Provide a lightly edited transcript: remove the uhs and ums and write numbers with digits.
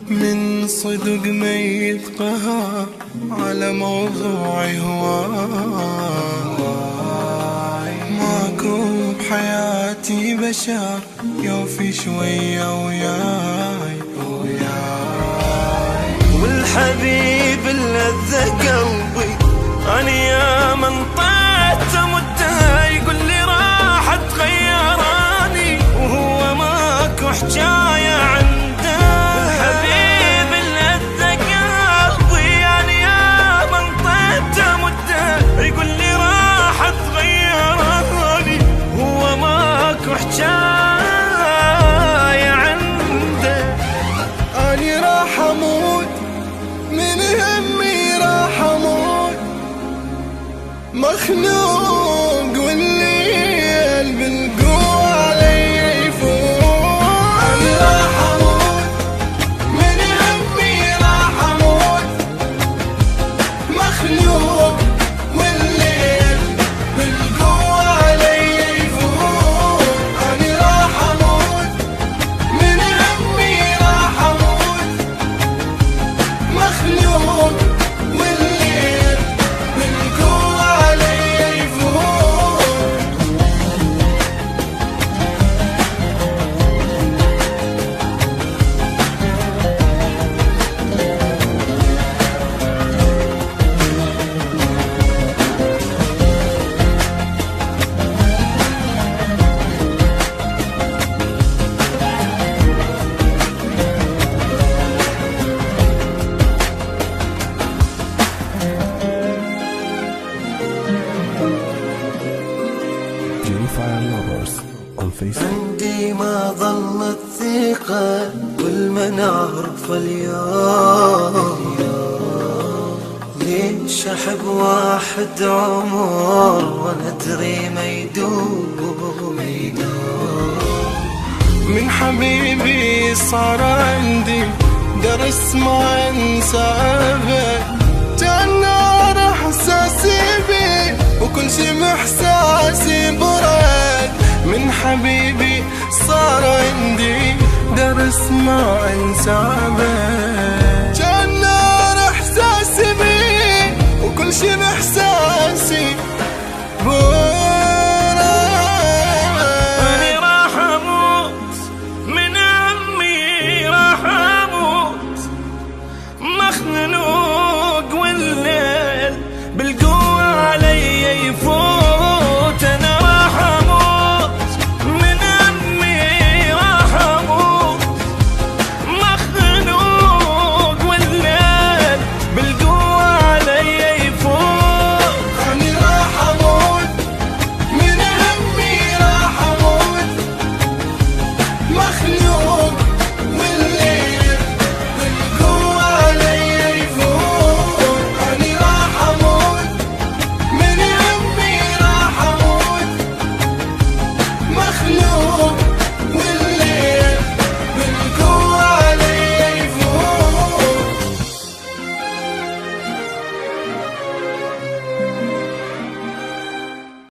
من صدق ما يتقهر على موضوع هواي. ماكو بحياتي بشر يوفي شوية وياي. والحبيب اللذة قلبي أنا يا من طيت مدة يقول لي راح تغيراني وهو ماكو حجاية عنده. الحبيب اللذة قلبي أنا يا من طيت مدة يقول لي راح تغيراني وهو ماكو حجاية عنده. أنا راح أموت من همي راح أموت مخنوق والليل بالقوة علي يفوت. أنا راح أموت من همي راح أموت مخنوق والليل بالقوة علي يفوت. أنا راح أموت من همي راح أموت مخنوق والليل بالقوة علي يفوت. عندي ما ظلت ثقة كل ما نعرف اليوم ليش أحب واحد عمر وندري ما يدوب. من حبيبي صار عندي درس ما انسى ابد. كان نار احساسي بي وكل شي باحساسي برد. من حبيبي صار عندي درس ما انسى ابد.